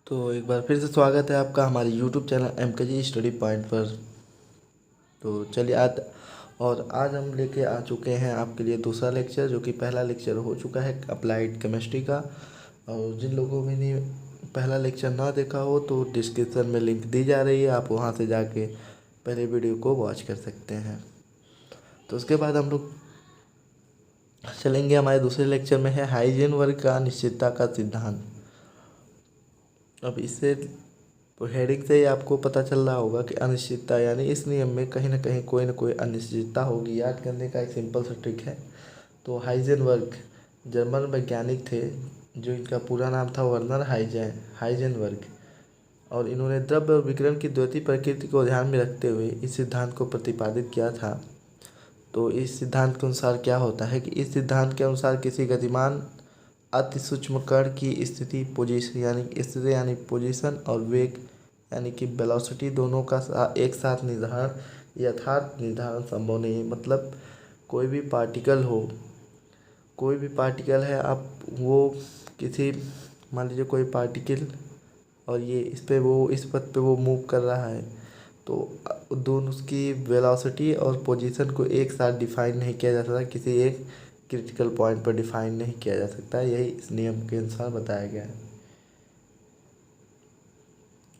तो एक बार फिर से स्वागत है आपका हमारे YouTube channel MKG study point पर। तो चलिए आज हम लेके आ चुके हैं आपके लिए दूसरा लेक्चर, जो कि पहला लेक्चर हो चुका है अप्लाइड केमिस्ट्री का। और जिन लोगों ने पहला लेक्चर ना देखा हो तो डिस्क्रिप्शन में लिंक दी जा रही है, आप वहां से जाके पहले वीडियो को वॉच कर सकते हैं। तो उसके बाद हम लोग चलेंगे, हमारे दूसरे लेक्चर में है हाइजीन वर्ग का अनिश्चितता का सिद्धांत। अब इससे हेडिंग से ही आपको पता चल रहा होगा कि अनिश्चितता यानी इस नियम में कहीं ना कोई अनिश्चितता होगी। याद करने का एक सिंपल सा ट्रिक है। तो हाइजेनबर्ग जर्मन वैज्ञानिक थे, जो इनका पूरा नाम था वर्नर हाइजेनबर्ग, और इन्होंने द्रव्य और विकिरण की द्वैतीय प्रकृति को ध्यान में रखते हुए इस सिद्धांत को प्रतिपादित किया था। तो इस सिद्धांत के अनुसार क्या होता है कि इस सिद्धांत के अनुसार किसी गतिमान अति सूक्ष्म कण की स्थिति यानी पोजीशन और वेग यानी कि वेलोसिटी दोनों का एक साथ यथार्थ निर्धारण संभव नहीं है। मतलब कोई भी पार्टिकल है, आप वो किसी, मान लीजिए कोई पार्टिकल, और ये इस पथ पे वो मूव कर रहा है, तो दोनों उसकी वेलोसिटी और पोजीशन को एक साथ डिफाइन नहीं किया जा सकता, किसी एक क्रिटिकल पॉइंट पर डिफाइन नहीं किया जा सकता। यही इस नियम के अनुसार बताया गया है।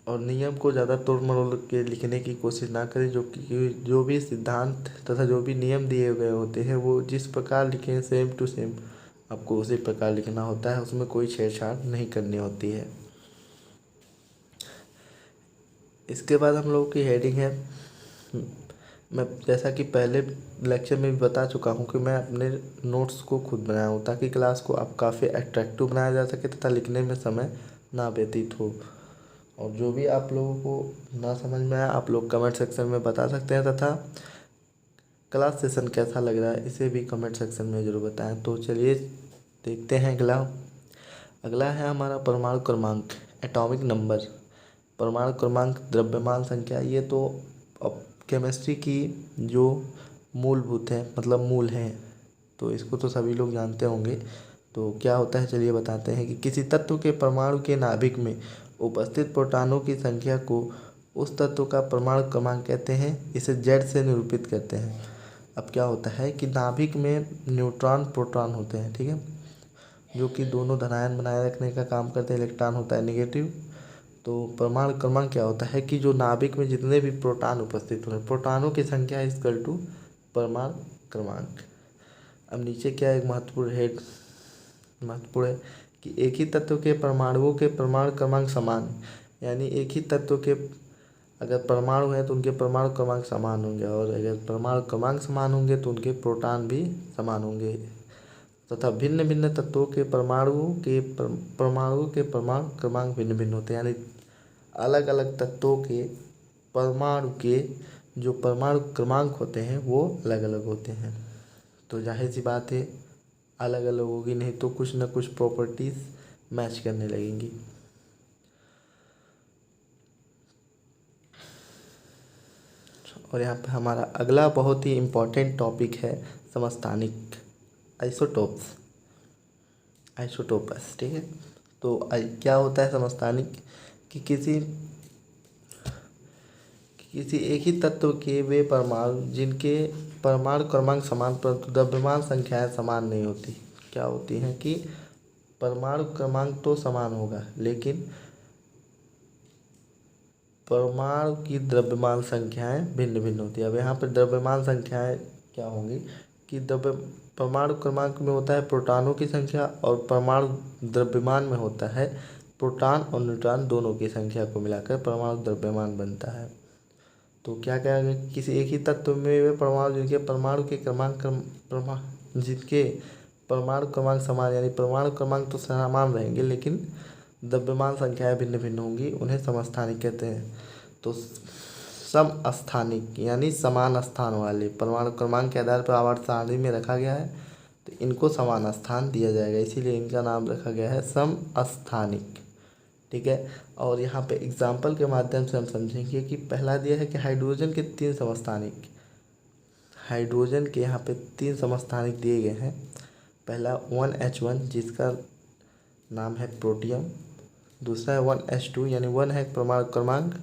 और नियम को ज़्यादा तोड़ मरोड़ के लिखने की कोशिश ना करें, जो भी सिद्धांत तथा जो भी नियम दिए गए होते हैं वो जिस प्रकार लिखे सेम टू सेम आपको उसी प्रकार लिखना होता है, उसमें कोई छेड़छाड़ नहीं करनी होती है। इसके बाद हम लोगों की हेडिंग है, मैं जैसा कि पहले लेक्चर में भी बता चुका हूँ कि मैं अपने नोट्स को खुद बनाया हूँ ताकि क्लास को आप काफ़ी अट्रैक्टिव बनाया जा सके तथा लिखने में समय ना व्यतीत हो। और जो भी आप लोगों को ना समझ में आया आप लोग कमेंट सेक्शन में बता सकते हैं, तथा क्लास सेशन कैसा लग रहा है इसे भी कमेंट सेक्शन में ज़रूर बताएं। तो चलिए देखते हैं अगला है हमारा परमाणु क्रमांक, एटॉमिक नंबर। परमाणु क्रमांक, द्रव्यमान संख्या, ये तो अब केमिस्ट्री की जो मूलभूत है, मतलब मूल हैं, तो इसको तो सभी लोग जानते होंगे। तो क्या होता है चलिए बताते हैं कि किसी तत्व के परमाणु के नाभिक में उपस्थित प्रोटॉनों की संख्या को उस तत्व का परमाणु क्रमांक कहते हैं। इसे जेड से निरूपित करते हैं। अब क्या होता है कि नाभिक में न्यूट्रॉन प्रोटॉन होते हैं, ठीक है, जो कि दोनों धनायन बनाए रखने का काम करते हैं। इलेक्ट्रॉन होता है नेगेटिव। तो परमाणु क्रमांक क्या होता है कि जो नाभिक में जितने भी प्रोटॉन उपस्थित हो, प्रोटॉनों की संख्या इक्वल टू परमाणु क्रमांक। अब नीचे क्या एक महत्वपूर्ण है कि एक ही तत्व के परमाणुओं के परमाणु क्रमांक समान, यानी एक ही तत्व के अगर परमाणु हैं तो उनके परमाणु क्रमांक समान होंगे, और अगर परमाणु क्रमांक समान होंगे तो उनके प्रोटॉन भी समान होंगे, तथा भिन्न भिन्न तत्वों के परमाणुओं के परमाणु क्रमांक भिन्न भिन्न होते हैं। यानी अलग अलग तत्वों के परमाणु के जो परमाणु क्रमांक होते हैं वो अलग अलग होते हैं। तो जाहिर सी बात है अलग अलग होगी, नहीं तो कुछ ना कुछ प्रॉपर्टीज मैच करने लगेंगी। और यहाँ पे हमारा अगला बहुत ही इम्पोर्टेंट टॉपिक है समस्थानिक, आइसोटोपस, ठीक है। तो क्या होता है समस्थानिक कि किसी एक ही तत्व के वे परमाणु जिनके परमाणु क्रमांक समान परंतु द्रव्यमान संख्याएं समान नहीं होती। क्या होती हैं कि परमाणु क्रमांक तो समान होगा लेकिन परमाणु की द्रव्यमान संख्याएं भिन्न भिन्न होती है। अब यहाँ पर द्रव्यमान संख्याएं क्या होंगी कि परमाणु क्रमांक में होता है प्रोटॉनों की संख्या, और परमाणु द्रव्यमान में होता है प्रोटॉन और न्यूट्रॉन दोनों की संख्या को मिलाकर परमाणु द्रव्यमान बनता है। तो क्या कहेंगे कि किसी एक ही तत्व में वे परमाणु जिनके परमाणु क्रमांक समान, यानी परमाणु क्रमांक तो समान रहेंगे लेकिन द्रव्यमान संख्याएं भिन्न भिन्न होंगी, उन्हें समस्थानिक कहते हैं। तो समस्थानिक यानी समान स्थान वाले परमाणु क्रमांक के आधार पर आवर्त सारणी में रखा गया है, तो इनको समान स्थान दिया जाएगा, इसीलिए इनका नाम रखा गया है समस्थानिक, ठीक है। और यहाँ पे एग्जाम्पल के माध्यम से हम समझेंगे कि पहला दिया है कि हाइड्रोजन के 3 समस्थानिक, हाइड्रोजन के यहाँ पे 3 समस्थानिक दिए गए हैं। पहला 1H1 जिसका नाम है प्रोटियम, दूसरा है 1s2 यानी 1 है परमाणु क्रमांक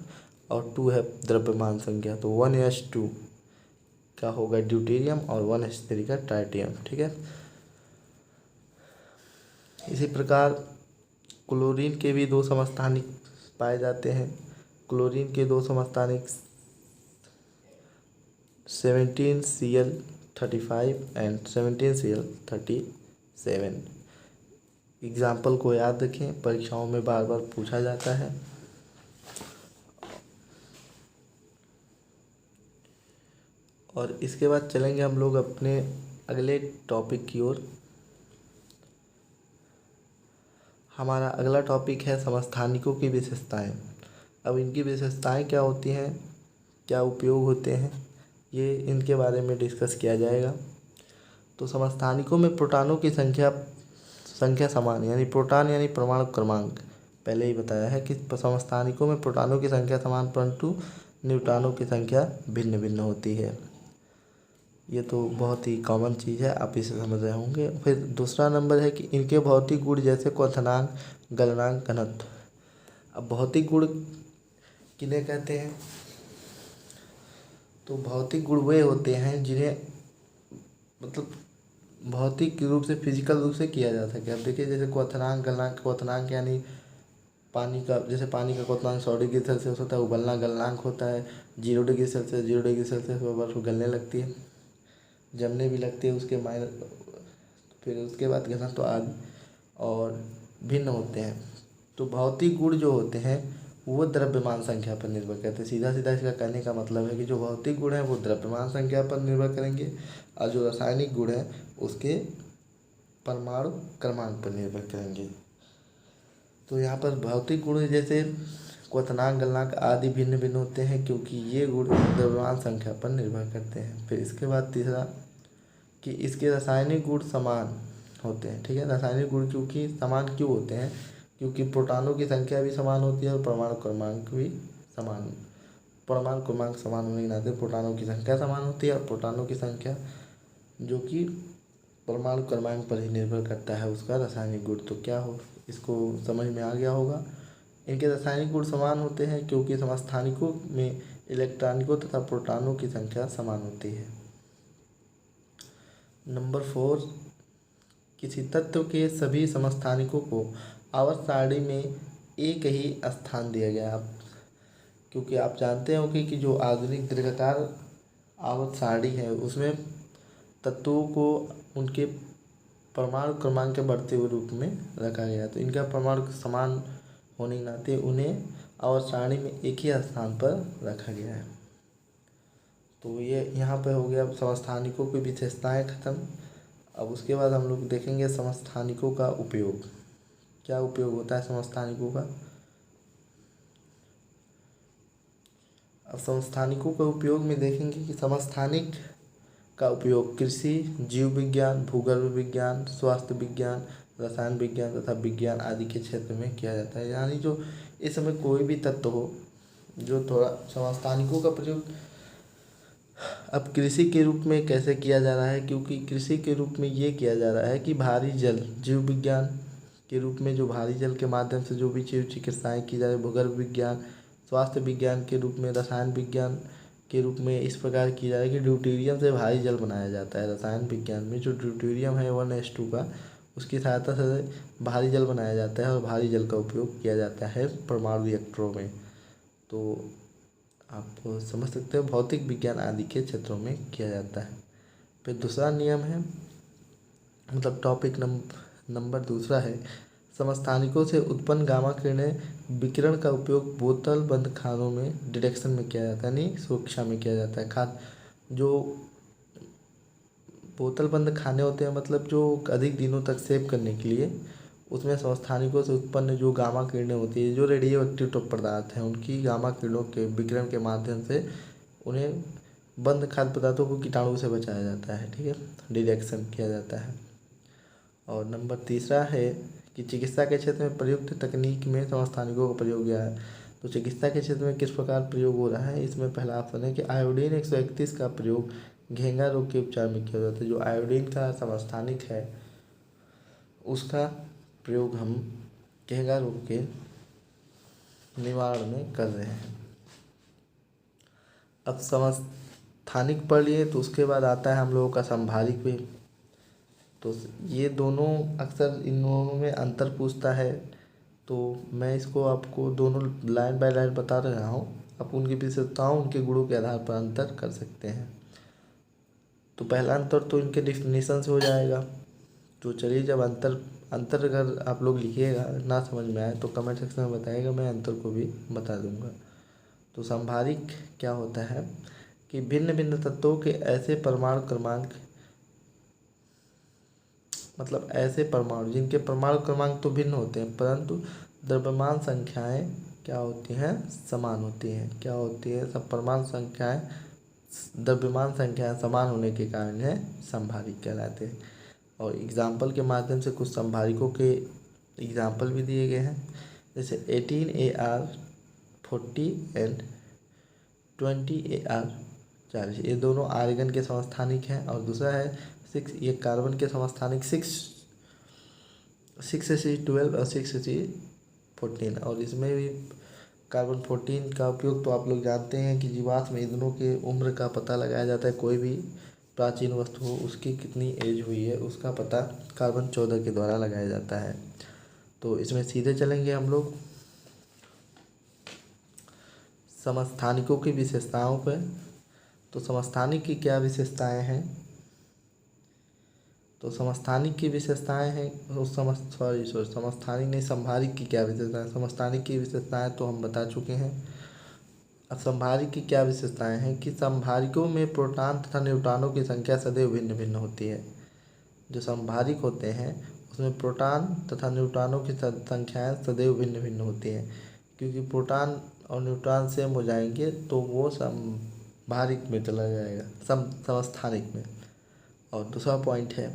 और 2 है द्रव्यमान संख्या। तो 1s2 का होगा ड्यूटेरियम और 1s3 का ट्राइटियम। ठीक है। इसी प्रकार क्लोरीन के भी दो समस्थानिक पाए जाते हैं। क्लोरीन के दो समस्थानिक 17Cl35 एंड 17Cl37। एग्जाम्पल को याद रखें, परीक्षाओं में बार बार पूछा जाता है। और इसके बाद चलेंगे हम लोग अपने अगले टॉपिक की ओर। हमारा अगला टॉपिक है समस्थानिकों की विशेषताएं। अब इनकी विशेषताएं क्या होती हैं, क्या उपयोग होते हैं, ये इनके बारे में डिस्कस किया जाएगा। तो समस्थानिकों में प्रोटॉनों की संख्या समान यानी प्रोटॉन यानी परमाणु क्रमांक, पहले ही बताया है कि समस्थानिकों में प्रोटॉनों की संख्या समान परंतु न्यूट्रॉनों की संख्या भिन्न भिन्न होती है। ये तो बहुत ही कॉमन चीज़ है, आप इसे समझ रहे होंगे। फिर दूसरा नंबर है कि इनके भौतिक गुण जैसे क्वथनांक, गलनांक, घनत्व। अब भौतिक गुण किन्हें कहते हैं, तो भौतिक गुण वे होते हैं जिन्हें मतलब भौतिक रूप से फिजिकल रूप से किया जा सके। अब देखिए जैसे क्वथनांक, गलनांक। क्वथनांक यानी पानी का, जैसे पानी का क्वथनांक 100 डिग्री सेल्सियस होता है, उबलना गलनांक होता है। 0 डिग्री सेल्सियस पर बर्फ गलने लगती है, जमने भी लगती है, उसके माइनस फिर उसके बाद घनत्व तो आदि और भिन्न होते हैं। तो भौतिक गुण जो होते हैं वो द्रव्यमान संख्या पर निर्भर करते हैं। सीधा सीधा इसका कहने का मतलब है कि जो भौतिक गुण हैं वो द्रव्यमान संख्या पर निर्भर करेंगे और जो रासायनिक गुण हैं उसके परमाणु क्रमांक पर निर्भर करेंगे। तो यहाँ पर भौतिक गुण जैसे क्वथनांक, गलनांक आदि भिन्न भिन्न होते हैं क्योंकि ये गुण द्रव्यमान संख्या पर निर्भर करते हैं। फिर इसके बाद तीसरा कि इसके रासायनिक गुण समान होते हैं। ठीक है, रासायनिक गुण क्योंकि समान क्यों होते हैं, क्योंकि प्रोटॉनों की संख्या भी समान होती है और परमाणु क्रमांक समान होने के नाते प्रोटॉनों की संख्या समान होती है और प्रोटॉनों की संख्या जो कि परमाणु क्रमांक पर ही निर्भर करता है उसका रासायनिक गुण। तो क्या हो, इसको समझ में आ गया होगा। इनके रासायनिक गुण समान होते हैं क्योंकि समस्थानिकों में इलेक्ट्रॉनिकों तथा प्रोटॉनों की संख्या समान होती है। नंबर 4, किसी तत्व के सभी समस्थानिकों को आवर्त सारणी में एक ही स्थान दिया गया है। क्योंकि आप जानते होंगे कि जो आधुनिक दीर्घाकार आवर्त सारणी है उसमें तत्वों को उनके परमाणु क्रमांक के बढ़ते हुए रूप में रखा गया। तो इनका परमाणु समान होने के नाते उन्हें आवर्त सारणी में एक ही स्थान पर रखा गया है। तो ये यहाँ पर हो गया समस्थानिकों की विशेषताएं खत्म। अब उसके बाद हम लोग देखेंगे समस्थानिकों का उपयोग। क्या उपयोग होता है समस्थानिकों का। अब समस्थानिकों के उपयोग में देखेंगे कि समस्थानिक का उपयोग कृषि, जीव विज्ञान, भूगर्भ विज्ञान, स्वास्थ्य विज्ञान, रसायन विज्ञान तथा विज्ञान आदि के क्षेत्र में किया जाता है। यानी जो इस समय कोई भी तत्व हो जो थोड़ा समस्थानिकों का प्रयोग अब कृषि के रूप में कैसे किया जा रहा है, क्योंकि कृषि के रूप में ये किया जा रहा है कि भारी जल, जीव विज्ञान के रूप में जो भारी जल के माध्यम से जो भी चिकित्साएँ की जा रही, भूगर्भ विज्ञान, स्वास्थ्य विज्ञान के रूप में, रसायन विज्ञान के रूप में इस प्रकार की जा रही है कि ड्यूटेरियम से भारी जल बनाया जाता है। रसायन विज्ञान में जो ड्यूटेरियम है 1s2 का, उसकी सहायता से भारी जल बनाया जाता है और भारी जल का उपयोग किया जाता है परमाणु रिएक्टरों में। तो आप समझ सकते हो भौतिक विज्ञान आदि के क्षेत्रों में किया जाता है। फिर दूसरा नियम है, मतलब टॉपिक नंबर दूसरा है, समस्थानिकों से उत्पन्न गामा किरणें विकिरण का उपयोग बोतल बंद खानों में डिटेक्शन में किया जाता है, यानी सुरक्षा में किया जाता है। जो बोतल बंद खाने होते हैं, मतलब जो अधिक दिनों तक सेव करने के लिए, उसमें समस्थानिकों से उत्पन्न जो गामा किरणें होती है, जो रेडियो एक्टिव पदार्थ हैं, उनकी गामा किरणों के विकिरण के माध्यम से उन्हें बंद खाद्य पदार्थों को कीटाणु से बचाया जाता है। ठीक है, डिटेक्शन किया जाता है। और नंबर तीसरा है कि चिकित्सा के क्षेत्र में प्रयुक्त तकनीक में समस्थानिकों का प्रयोग किया है। तो चिकित्सा के क्षेत्र में किस प्रकार प्रयोग हो रहा है, इसमें पहला ऑप्शन है कि आयोडीन 131 का प्रयोग घेंघा रोग के उपचार में किया जाता है। जो आयोडीन का समस्थानिक है उसका प्रयोग हम घेंघा रोग के निवारण में कर रहे हैं। अब समस्थानिक पढ़ लिए तो उसके बाद आता है हम लोगों का समभारिक भी। तो ये दोनों अक्सर इन दोनों में अंतर पूछता है, तो मैं इसको आपको दोनों लाइन बाय लाइन बता रहा हूँ। आप उनकी विशेषताओं उनके गुणों के आधार पर अंतर कर सकते हैं। तो पहला अंतर तो इनके डिफिनीशन से हो जाएगा। तो चलिए, जब अंतर अगर आप लोग लिखिएगा ना समझ में आए तो कमेंट सेक्शन में बताइएगा, मैं अंतर को भी बता दूंगा। तो समभारिक क्या होता है कि भिन्न भिन्न तत्वों के ऐसे परमाणु क्रमांक, मतलब ऐसे परमाणु जिनके परमाणु क्रमांक तो भिन्न होते हैं परंतु द्रव्यमान संख्याएं क्या होती हैं, समान होती हैं। क्या होती है, सब परमाणु संख्याएं द्रव्यमान संख्याएं समान होने के कारण है समभारिक कहलाते हैं। और एग्जाम्पल के माध्यम से कुछ समभारिकों के एग्जाम्पल भी दिए गए हैं, जैसे 18 AR 40 एंड 20 AR 40, ये दोनों आर्गन के समस्थानिक हैं। और दूसरा है 6, ये कार्बन के समस्थानिक 6 6 12 और 6 14। और इसमें भी कार्बन 14 का उपयोग तो आप लोग जानते हैं कि जीवाश्म ईंधनों के उम्र का पता लगाया जाता है। कोई भी प्राचीन वस्तु हो उसकी कितनी एज हुई है उसका पता कार्बन 14 के द्वारा लगाया जाता है। तो इसमें सीधे चलेंगे हम लोग समस्थानिकों की विशेषताओं पर। तो समस्थानिक की क्या विशेषताएं हैं, तो समस्थानिक की विशेषताएं हैं समस्थानिक नहीं, समभारिक की क्या विशेषताएं। समस्थानिक की विशेषताएं तो हम बता चुके हैं। अब समभारिक की क्या विशेषताएं हैं कि समभारिकों में प्रोटॉन तथा न्यूट्रॉनों की संख्या सदैव भिन्न भिन्न होती है। जो समभारिक होते हैं उसमें प्रोटॉन तथा न्यूट्रॉनों की संख्याएं सदैव भिन्न भिन्न होती हैं, क्योंकि प्रोटॉन और न्यूट्रॉन सेम हो जाएंगे तो वो समभारिक में चला जाएगा, समस्थानिक में। और दूसरा पॉइंट है,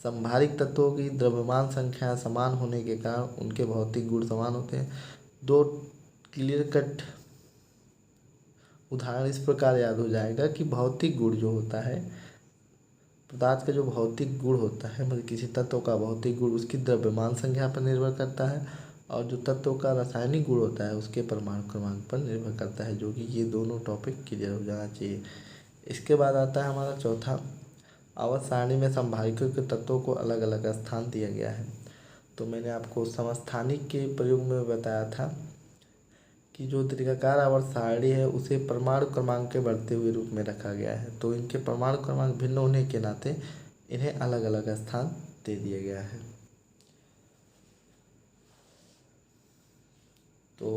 समभारिक तत्वों की द्रव्यमान संख्या समान होने के कारण उनके भौतिक गुण समान होते हैं। दो क्लियर कट उदाहरण इस प्रकार याद हो जाएगा कि भौतिक गुण जो होता है, पदार्थ का जो भौतिक गुण होता है, मतलब किसी तत्व का भौतिक गुण उसकी द्रव्यमान संख्या पर निर्भर करता है, और जो तत्व का रासायनिक गुण होता है उसके परमाणु क्रमांक पर निर्भर करता है। जो कि ये दोनों टॉपिक क्लियर हो जाना चाहिए। इसके बाद आता है हमारा चौथा, आवर्त सारणी में समभारिकों के तत्वों को अलग अलग स्थान दिया गया है। तो मैंने आपको समस्थानिक के प्रयोग में बताया था कि जो त्रिकाकार आवर्त सारणी है उसे परमाणु क्रमांक के बढ़ते हुए रूप में रखा गया है। तो इनके परमाणु क्रमांक भिन्न होने के नाते इन्हें अलग अलग स्थान दे दिया गया है। तो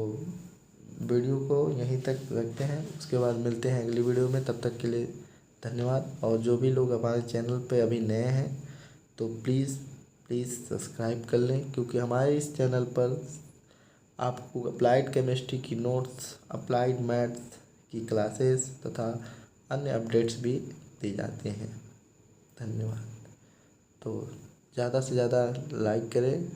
वीडियो को यहीं तक रखते हैं, उसके बाद मिलते हैं अगली वीडियो में। तब तक के लिए धन्यवाद। और जो भी लोग हमारे चैनल पे अभी नए हैं तो प्लीज़ सब्सक्राइब कर लें, क्योंकि हमारे इस चैनल पर आपको अप्लाइड केमिस्ट्री की नोट्स, अप्लाइड मैथ्स की क्लासेस तथा अन्य अपडेट्स भी दी जाते हैं। धन्यवाद। तो ज़्यादा से ज़्यादा लाइक करें।